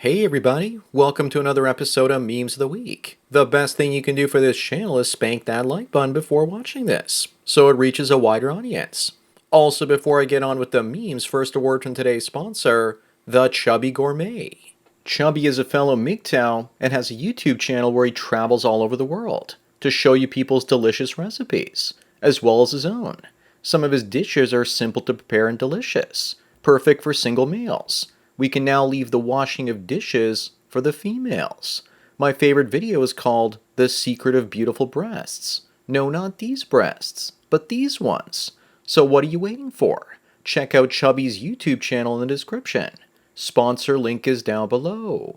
Hey everybody, welcome to another episode of Memes of the Week. The best thing you can do for this channel is spank that like button before watching this, so it reaches a wider audience. Also, before I get on with the memes, first a word from today's sponsor, The Chubby Gourmet. Chubby is a fellow MGTOW and has a YouTube channel where he travels all over the world to show you people's delicious recipes, as well as his own. Some of his dishes are simple to prepare and delicious, perfect for single meals. We can now leave the washing of dishes for the females. My favorite video is called The Secret of Beautiful Breasts. No, not these breasts, but these ones. So what are you waiting for? Check out Chubby's YouTube channel in the description. Sponsor link is down below.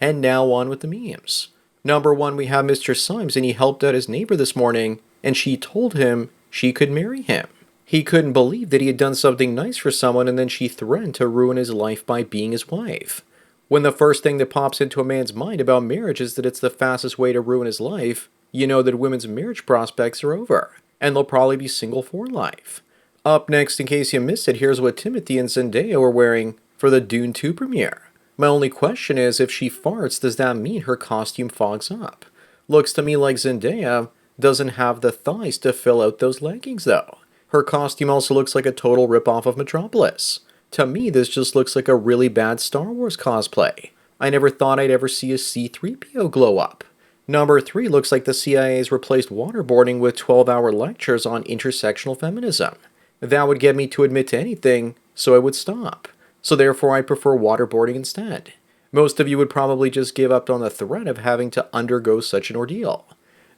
And now on with the memes. Number one, we have Mr. Symes, and he helped out his neighbor this morning, and she told him she could marry him. He couldn't believe that he had done something nice for someone, and then she threatened to ruin his life by being his wife. When the first thing that pops into a man's mind about marriage is that it's the fastest way to ruin his life, you know that women's marriage prospects are over, and they'll probably be single for life. Up next, in case you missed it, here's what Timothy and Zendaya were wearing for the Dune 2 premiere. My only question is, if she farts, does that mean her costume fogs up? Looks to me like Zendaya doesn't have the thighs to fill out those leggings, though. Her costume also looks like a total ripoff of Metropolis. To me, this just looks like a really bad Star Wars cosplay. I never thought I'd ever see a C-3PO glow up. Number 3 looks like the CIA's replaced waterboarding with 12-hour lectures on intersectional feminism. That would get me to admit to anything, so I would stop. So therefore I prefer waterboarding instead. Most of you would probably just give up on the threat of having to undergo such an ordeal.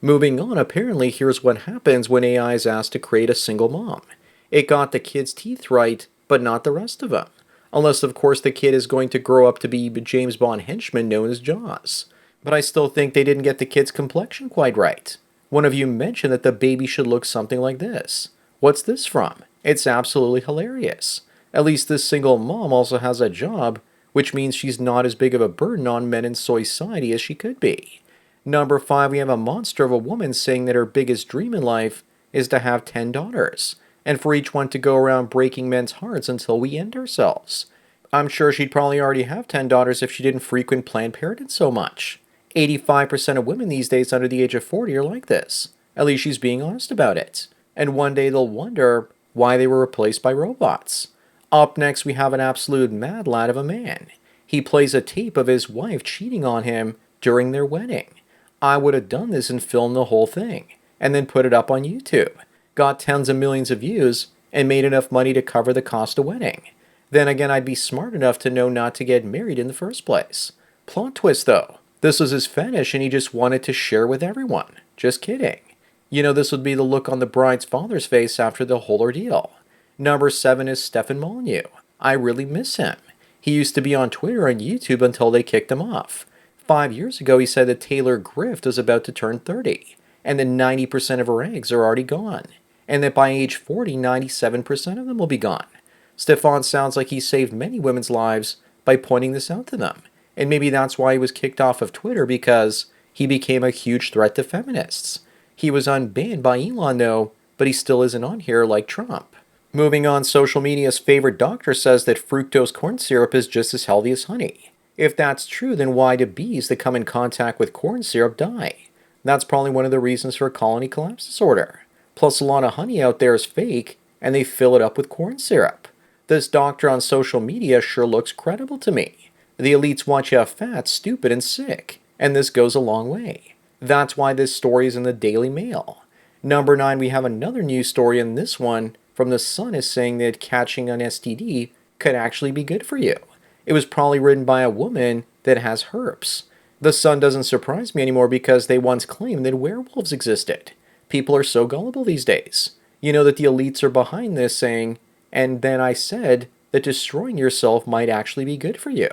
Moving on, apparently here's what happens when AI is asked to create a single mom. It got the kid's teeth right, but not the rest of them. Unless of course the kid is going to grow up to be a James Bond henchman known as Jaws. But I still think they didn't get the kid's complexion quite right. One of you mentioned that the baby should look something like this. What's this from? It's absolutely hilarious. At least this single mom also has a job, which means she's not as big of a burden on men in society as she could be. Number 5, we have a monster of a woman saying that her biggest dream in life is to have 10 daughters, and for each one to go around breaking men's hearts until we end ourselves. I'm sure she'd probably already have 10 daughters if she didn't frequent Planned Parenthood so much. 85% of women these days under the age of 40 are like this. At least she's being honest about it. And one day they'll wonder why they were replaced by robots. Up next, we have an absolute mad lad of a man. He plays a tape of his wife cheating on him during their wedding. I would have done this and filmed the whole thing, and then put it up on YouTube. Got tens of millions of views, and made enough money to cover the cost of wedding. Then again, I'd be smart enough to know not to get married in the first place. Plot twist though, this was his fetish and he just wanted to share with everyone. Just kidding. You know, this would be the look on the bride's father's face after the whole ordeal. Number 7 is Stefan Molyneux. I really miss him. He used to be on Twitter and YouTube until they kicked him off. 5 years ago, he said that Taylor Grift was about to turn 30, and that 90% of her eggs are already gone, and that by age 40, 97% of them will be gone. Stefan sounds like he saved many women's lives by pointing this out to them, and maybe that's why he was kicked off of Twitter, because he became a huge threat to feminists. He was unbanned by Elon though, but he still isn't on here like Trump. Moving on, social media's favorite doctor says that fructose corn syrup is just as healthy as honey. If that's true, then why do bees that come in contact with corn syrup die? That's probably one of the reasons for colony collapse disorder. Plus, a lot of honey out there is fake, and they fill it up with corn syrup. This doctor on social media sure looks credible to me. The elites want you fat, stupid, and sick, and this goes a long way. That's why this story is in the Daily Mail. Number 9, we have another news story, and this one from The Sun is saying that catching an STD could actually be good for you. It was probably written by a woman that has herpes. The Sun doesn't surprise me anymore because they once claimed that werewolves existed. People are so gullible these days. You know that the elites are behind this saying, and then I said that destroying yourself might actually be good for you.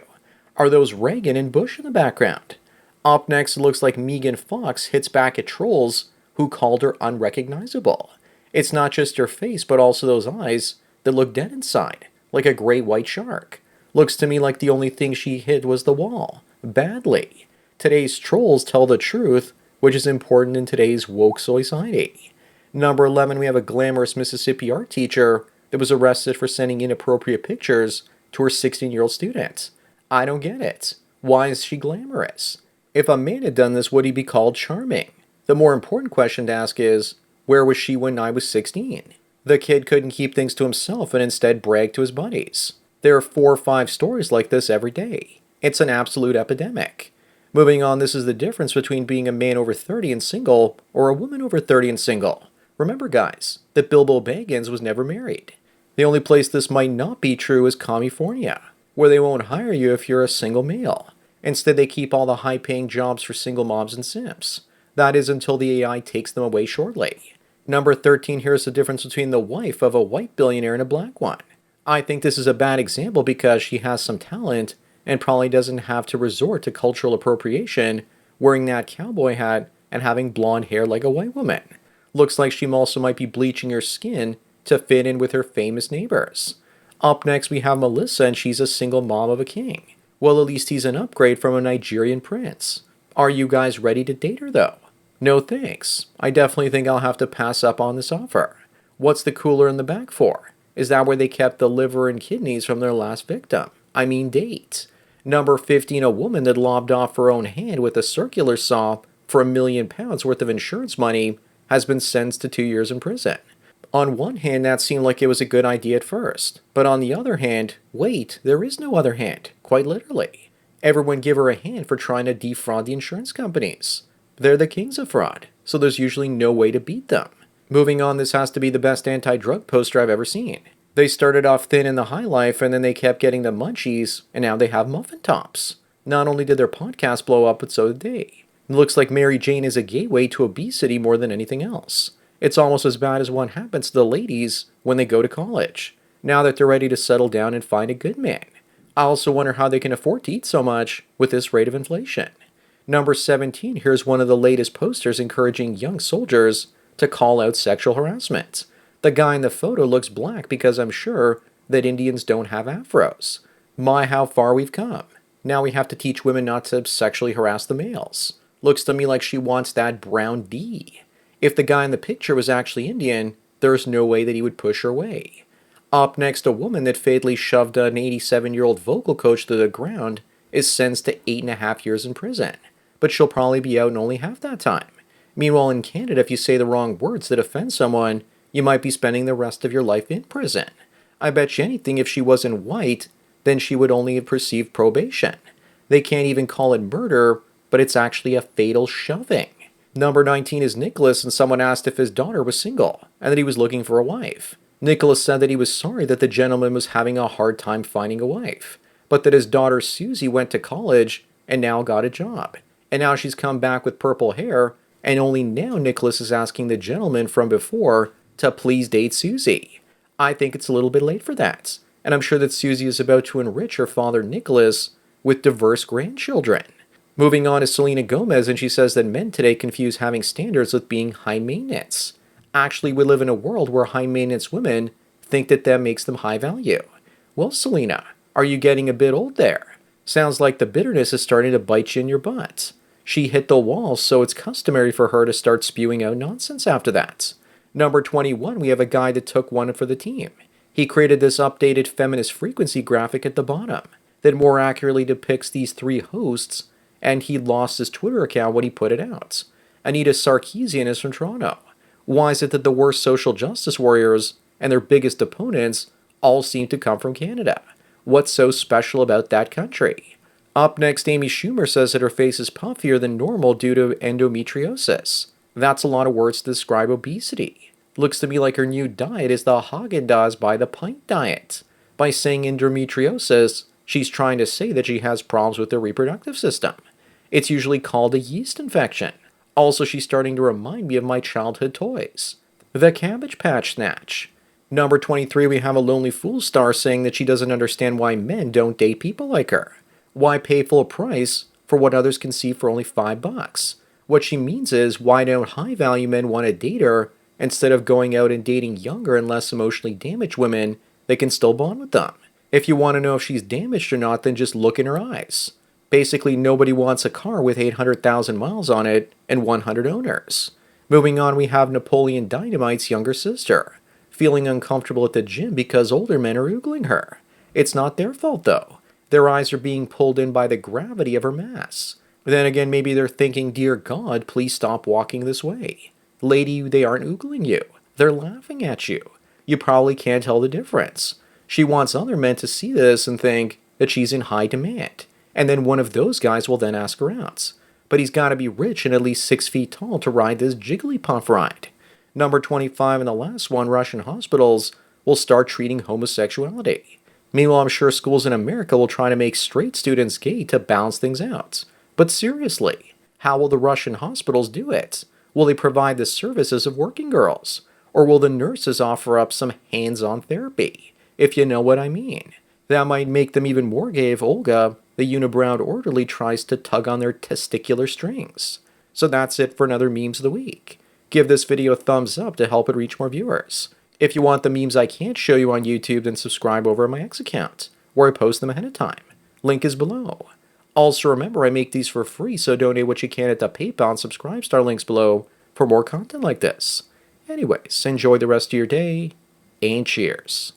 Are those Reagan and Bush in the background? Up next, it looks like Megan Fox hits back at trolls who called her unrecognizable. It's not just her face, but also those eyes that look dead inside, like a great white shark. Looks to me like the only thing she hit was the wall. Badly. Today's trolls tell the truth, which is important in today's woke society. Number 11, we have a glamorous Mississippi art teacher that was arrested for sending inappropriate pictures to her 16-year-old student. I don't get it. Why is she glamorous? If a man had done this, would he be called charming? The more important question to ask is, where was she when I was 16? The kid couldn't keep things to himself and instead bragged to his buddies. There are 4 or 5 stories like this every day. It's an absolute epidemic. Moving on, this is the difference between being a man over 30 and single or a woman over 30 and single. Remember, guys, that Bilbo Baggins was never married. The only place this might not be true is California, where they won't hire you if you're a single male. Instead, they keep all the high-paying jobs for single moms and simps. That is until the AI takes them away shortly. Number 13, here's the difference between the wife of a white billionaire and a black one. I think this is a bad example because she has some talent and probably doesn't have to resort to cultural appropriation, wearing that cowboy hat and having blonde hair like a white woman. Looks like she also might be bleaching her skin to fit in with her famous neighbors. Up next, we have Melissa, and she's a single mom of a king. Well, at least he's an upgrade from a Nigerian prince. Are you guys ready to date her, though? No thanks. I definitely think I'll have to pass up on this offer. What's the cooler in the back for? Is that where they kept the liver and kidneys from their last victim? I mean, date. Number 15, a woman that lobbed off her own hand with a circular saw for £1,000,000 worth of insurance money has been sentenced to 2 years in prison. On one hand, that seemed like it was a good idea at first. But on the other hand, wait, there is no other hand, quite literally. Everyone give her a hand for trying to defraud the insurance companies. They're the kings of fraud, so there's usually no way to beat them. Moving on, this has to be the best anti-drug poster I've ever seen. They started off thin in the high life, and then they kept getting the munchies, and now they have muffin tops. Not only did their podcast blow up, but so did they. It looks like Mary Jane is a gateway to obesity more than anything else. It's almost as bad as what happens to the ladies when they go to college, now that they're ready to settle down and find a good man. I also wonder how they can afford to eat so much with this rate of inflation. Number 17, here's one of the latest posters encouraging young soldiers to call out sexual harassment. The guy in the photo looks black because I'm sure that Indians don't have afros. My, how far we've come. Now we have to teach women not to sexually harass the males. Looks to me like she wants that brown D. If the guy in the picture was actually Indian, there's no way that he would push her away. Up next, a woman that fatally shoved an 87-year-old vocal coach to the ground is sentenced to 8.5 years in prison. But she'll probably be out in only half that time. Meanwhile, in Canada, if you say the wrong words that offend someone, you might be spending the rest of your life in prison. I bet you anything if she wasn't white, then she would only have received probation. They can't even call it murder, but it's actually a fatal shoving. Number 19 is Nicholas, and someone asked if his daughter was single, and that he was looking for a wife. Nicholas said that he was sorry that the gentleman was having a hard time finding a wife, but that his daughter Susie went to college and now got a job. And now she's come back with purple hair, and only now Nicholas is asking the gentleman from before to please date Susie. I think it's a little bit late for that, and I'm sure that Susie is about to enrich her father Nicholas with diverse grandchildren. Moving on is Selena Gomez, and she says that men today confuse having standards with being high maintenance. Actually, we live in a world where high maintenance women think that makes them high value. Well, Selena, are you getting a bit old there? Sounds like the bitterness is starting to bite you in your butt. She hit the wall, so it's customary for her to start spewing out nonsense after that. Number 21, we have a guy that took one for the team. He created this updated feminist frequency graphic at the bottom that more accurately depicts these 3 hosts, and he lost his Twitter account when he put it out. Anita Sarkeesian is from Toronto. Why is it that the worst social justice warriors and their biggest opponents all seem to come from Canada? What's so special about that country? Up next, Amy Schumer says that her face is puffier than normal due to endometriosis. That's a lot of words to describe obesity. Looks to me like her new diet is the Haagen-Dazs by the pint diet. By saying endometriosis, she's trying to say that she has problems with her reproductive system. It's usually called a yeast infection. Also, she's starting to remind me of my childhood toys. The Cabbage Patch Snatch. Number 23, we have a Lonely Fool star saying that she doesn't understand why men don't date people like her. Why pay full price for what others can see for only $5? What she means is, why don't high-value men want to date her instead of going out and dating younger and less emotionally damaged women that can still bond with them? If you want to know if she's damaged or not, then just look in her eyes. Basically, nobody wants a car with 800,000 miles on it and 100 owners. Moving on, we have Napoleon Dynamite's younger sister, feeling uncomfortable at the gym because older men are oogling her. It's not their fault, though. Their eyes are being pulled in by the gravity of her mass. Then again, maybe they're thinking, "Dear God, please stop walking this way." Lady, they aren't oogling you. They're laughing at you. You probably can't tell the difference. She wants other men to see this and think that she's in high demand. And then one of those guys will then ask her out. But he's got to be rich and at least 6 feet tall to ride this Jigglypuff ride. Number 25 and the last one, Russian hospitals will start treating homosexuality. Meanwhile, I'm sure schools in America will try to make straight students gay to balance things out. But seriously, how will the Russian hospitals do it? Will they provide the services of working girls? Or will the nurses offer up some hands-on therapy? If you know what I mean. That might make them even more gay if Olga, the unibrowed orderly, tries to tug on their testicular strings. So that's it for another Memes of the Week. Give this video a thumbs up to help it reach more viewers. If you want the memes I can't show you on YouTube, then subscribe over at my X account, where I post them ahead of time. Link is below. Also remember, I make these for free, so donate what you can at the PayPal and Subscribestar links below for more content like this. Anyways, enjoy the rest of your day, and cheers.